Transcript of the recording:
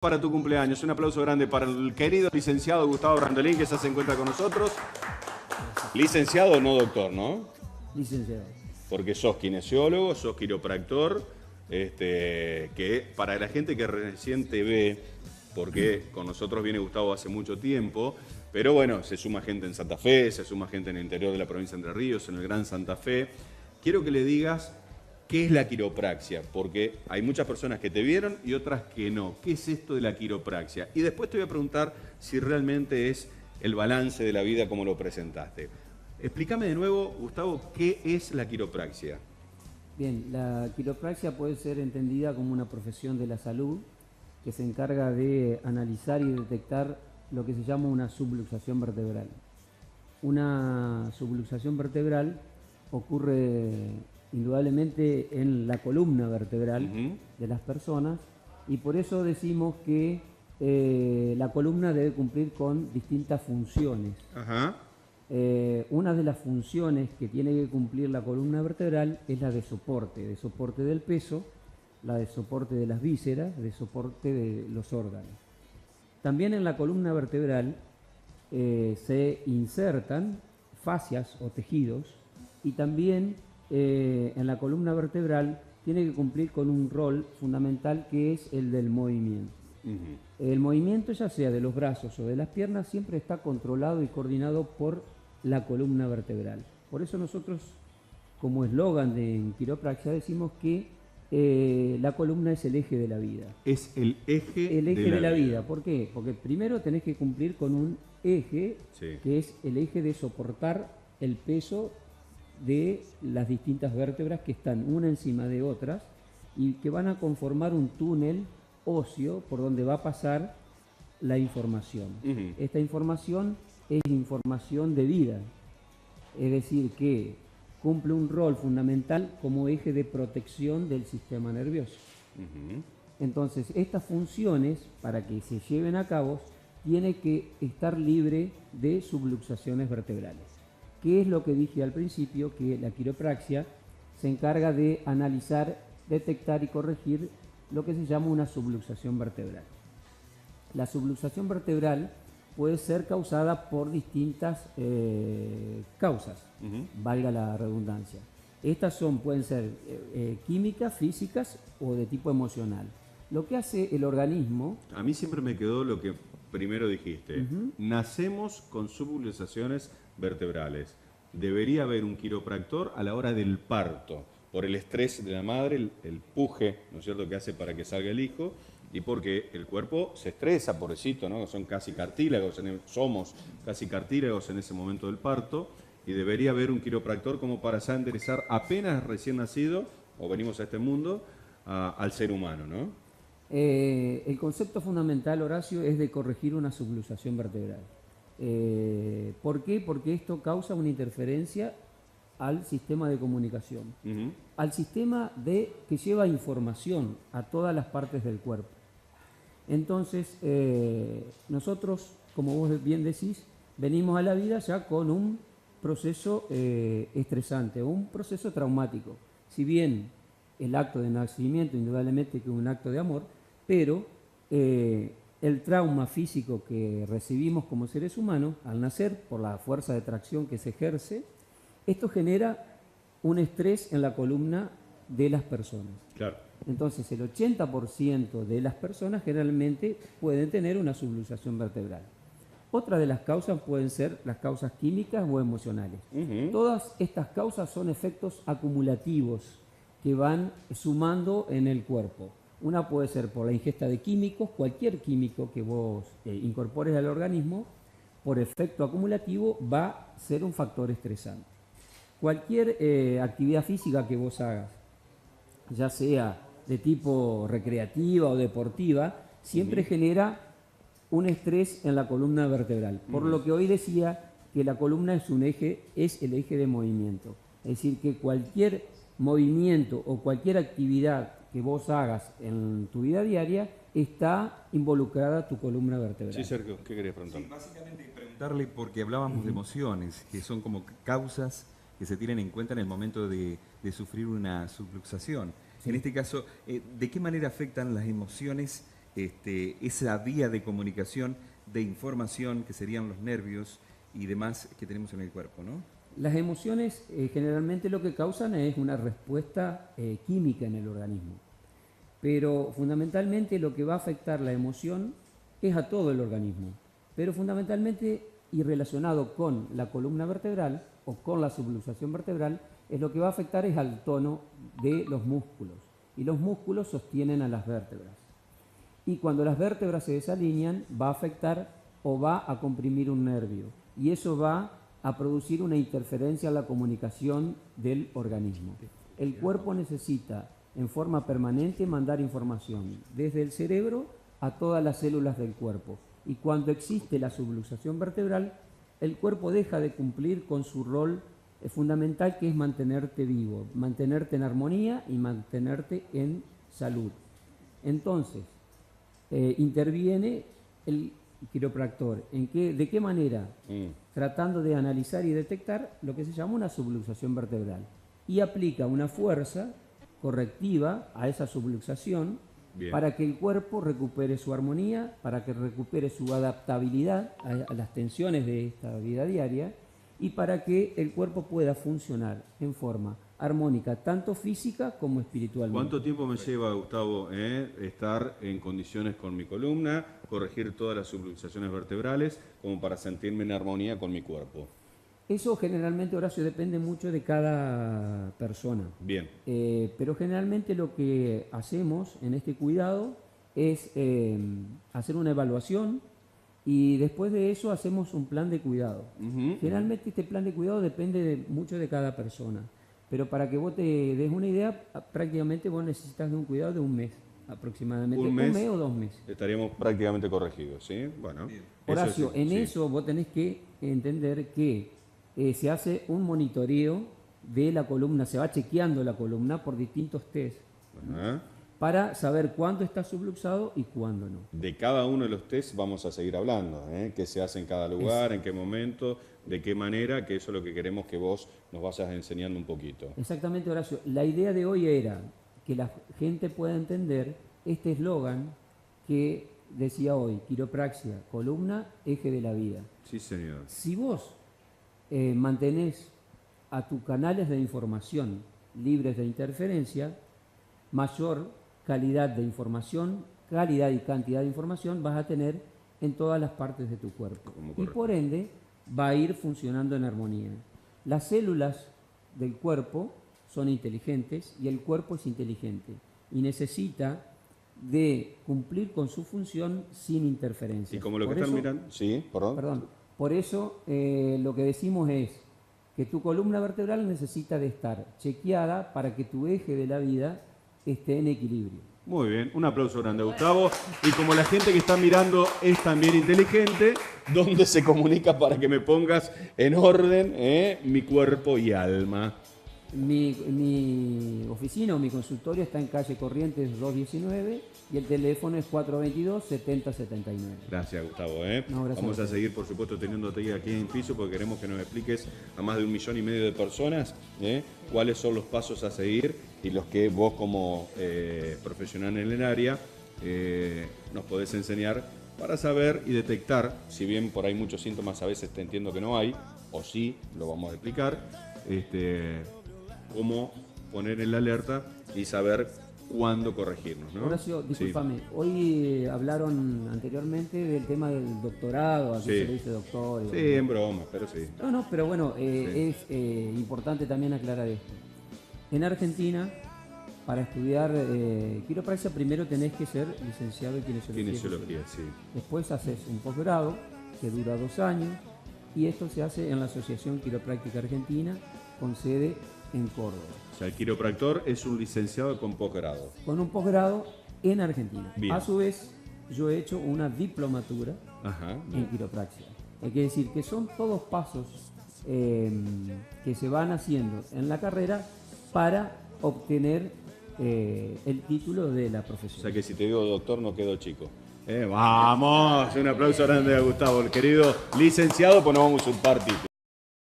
Para tu cumpleaños. Un aplauso grande para el querido licenciado Gustavo Brandolín, que se encuentra con nosotros. Licenciado, no doctor, ¿no? Licenciado. Porque sos kinesiólogo, sos quiropractor, que para la gente que recién te ve, porque con nosotros viene Gustavo hace mucho tiempo, pero bueno, se suma gente en Santa Fe, se suma gente en el interior de la provincia de Entre Ríos, en el Gran Santa Fe. Quiero que le digas qué es la quiropraxia, porque hay muchas personas que te vieron y otras que no. ¿Qué es esto de la quiropraxia? Y después te voy a preguntar si realmente es el balance de la vida como lo presentaste. Explícame de nuevo, Gustavo, ¿qué es la quiropraxia? Bien, la quiropraxia puede ser entendida como una profesión de la salud que se encarga de analizar y detectar lo que se llama una subluxación vertebral. Una subluxación vertebral ocurre indudablemente en la columna vertebral de las personas, y por eso decimos que la columna debe cumplir con distintas funciones. Ajá. Una de las funciones que tiene que cumplir la columna vertebral es la de soporte del peso, la de soporte de las vísceras, de soporte de los órganos. También en la columna vertebral se insertan fascias o tejidos, y también en la columna vertebral tiene que cumplir con un rol fundamental, que es el del movimiento. El movimiento, ya sea de los brazos o de las piernas, siempre está controlado y coordinado por la columna vertebral. Por eso nosotros, como eslogan de quiropraxia, decimos que la columna es el eje de la vida. Es el eje, de la vida. ¿Por qué? Porque primero tenés que cumplir con un eje, sí, que es el eje de soportar el peso de las distintas vértebras que están una encima de otras y que van a conformar un túnel óseo por donde va a pasar la información. Esta información es información de vida, es decir, que cumple un rol fundamental como eje de protección del sistema nervioso. Entonces, estas funciones, para que se lleven a cabo, tiene que estar libre de subluxaciones vertebrales. ¿Qué es lo que dije al principio? Que la quiropraxia se encarga de analizar, detectar y corregir lo que se llama una subluxación vertebral. La subluxación vertebral puede ser causada por distintas causas, valga la redundancia. Estas pueden ser químicas, físicas o de tipo emocional. Lo que hace el organismo... A mí siempre me quedó lo que primero dijiste. Nacemos con subluxaciones vertebrales. Debería haber un quiropractor a la hora del parto, por el estrés de la madre, el puje, ¿no es cierto?, que hace para que salga el hijo, y porque el cuerpo se estresa, pobrecito, ¿no? Son casi cartílagos, somos casi cartílagos en ese momento del parto, y debería haber un quiropractor como para ya enderezar apenas recién nacido, o venimos a este mundo, al ser humano, ¿no? El concepto fundamental, Horacio, es de corregir una subluxación vertebral. ¿Por qué? Porque esto causa una interferencia al sistema de comunicación, al sistema que lleva información a todas las partes del cuerpo. Entonces, nosotros, como vos bien decís, venimos a la vida ya con un proceso estresante, un proceso traumático. Si bien el acto de nacimiento indudablemente que es un acto de amor, pero el trauma físico que recibimos como seres humanos al nacer, por la fuerza de tracción que se ejerce, esto genera un estrés en la columna de las personas. Claro. Entonces, el 80% de las personas generalmente pueden tener una subluxación vertebral. Otra de las causas pueden ser las causas químicas o emocionales. Todas estas causas son efectos acumulativos que van sumando en el cuerpo. Una puede ser por la ingesta de químicos, cualquier químico que vos incorpores al organismo, por efecto acumulativo va a ser un factor estresante. Cualquier actividad física que vos hagas, ya sea de tipo recreativa o deportiva, siempre genera un estrés en la columna vertebral. Por lo que hoy decía que la columna es el eje de movimiento. Es decir, que cualquier movimiento o cualquier actividad que vos hagas en tu vida diaria está involucrada tu columna vertebral. Sí, Sergio, ¿qué querías preguntar? Sí, básicamente preguntarle, porque hablábamos de emociones, que son como causas que se tienen en cuenta en el momento de sufrir una subluxación. Sí. En este caso, ¿de qué manera afectan las emociones esa vía de comunicación, de información, que serían los nervios y demás que tenemos en el cuerpo, ¿no? Las emociones generalmente lo que causan es una respuesta química en el organismo, pero fundamentalmente lo que va a afectar la emoción es a todo el organismo, pero fundamentalmente y relacionado con la columna vertebral o con la subluxación vertebral, es lo que va a afectar es al tono de los músculos, y los músculos sostienen a las vértebras. Y cuando las vértebras se desalinean, va a afectar o va a comprimir un nervio, y eso va a producir una interferencia en la comunicación del organismo. El cuerpo necesita en forma permanente mandar información desde el cerebro a todas las células del cuerpo, y cuando existe la subluxación vertebral, el cuerpo deja de cumplir con su rol fundamental, que es mantenerte vivo, mantenerte en armonía y mantenerte en salud. Entonces, interviene el quiropractor. ¿De qué manera? Tratando de analizar y detectar lo que se llama una subluxación vertebral, y aplica una fuerza correctiva a esa subluxación. Bien. Para que el cuerpo recupere su armonía, para que recupere su adaptabilidad a las tensiones de esta vida diaria, y para que el cuerpo pueda funcionar en forma armónica, tanto física como espiritualmente. ¿Cuánto tiempo me lleva, Gustavo, estar en condiciones con mi columna, corregir todas las subluxaciones vertebrales, como para sentirme en armonía con mi cuerpo? Eso generalmente, Horacio, depende mucho de cada persona. Bien. Pero generalmente lo que hacemos en este cuidado es hacer una evaluación, y después de eso hacemos un plan de cuidado. Generalmente este plan de cuidado depende mucho de cada persona. Pero para que vos te des una idea, prácticamente vos necesitas de un cuidado de un mes aproximadamente. ¿Un mes o 2 meses? Estaríamos prácticamente corregidos, ¿sí? Bueno. Horacio, eso vos tenés que entender que se hace un monitoreo de la columna, se va chequeando la columna por distintos test para saber cuándo está subluxado y cuándo no. De cada uno de los test vamos a seguir hablando, qué se hace en cada lugar, en qué momento, de qué manera, que eso es lo que queremos que vos nos vayas enseñando un poquito. Exactamente, Horacio. La idea de hoy era que la gente pueda entender este eslogan que decía hoy: quiropraxia, columna, eje de la vida. Sí, señor. Si vos mantenés a tus canales de información libres de interferencia, mayor calidad de información, calidad y cantidad de información vas a tener en todas las partes de tu cuerpo. Y por ende va a ir funcionando en armonía. Las células del cuerpo son inteligentes y el cuerpo es inteligente y necesita de cumplir con su función sin interferencia. Y como lo que están mirando, sí, perdón. Por eso lo que decimos es que tu columna vertebral necesita de estar chequeada para que tu eje de la vida esté en equilibrio. Muy bien, un aplauso grande a Gustavo. Y como la gente que está mirando es también inteligente, ¿dónde se comunica para que me pongas en orden mi cuerpo y alma? Mi oficina o mi consultorio está en calle Corrientes 219 y el teléfono es 422-7079. Gracias, Gustavo. No, gracias. Vamos a seguir, por supuesto, teniéndote aquí en piso porque queremos que nos expliques a más de 1,5 millones de personas cuáles son los pasos a seguir y los que vos como profesional en el área nos podés enseñar para saber y detectar, si bien por ahí muchos síntomas a veces te entiendo que no hay, o sí, lo vamos a explicar, cómo poner en la alerta y saber cuándo corregirnos, ¿no? Horacio, discúlpame, sí. Hoy hablaron anteriormente del tema del doctorado, aquí se le dice doctor. Sí, en broma, pero sí. No, pero bueno, es importante también aclarar esto. En Argentina, para estudiar quiropraxia, primero tenés que ser licenciado en kinesiología. Kinesiología, sí. Después haces un posgrado que dura 2 años y esto se hace en la Asociación Quiropráctica Argentina con sede en Córdoba. O sea, el quiropractor es un licenciado con posgrado. Con un posgrado en Argentina. Bien. A su vez, yo he hecho una diplomatura en quiropraxia. Hay que decir que son todos pasos que se van haciendo en la carrera para obtener el título de la profesión. O sea que si te digo doctor no quedo chico. Vamos, un aplauso grande a Gustavo, el querido licenciado, pues no vamos a usurpar título.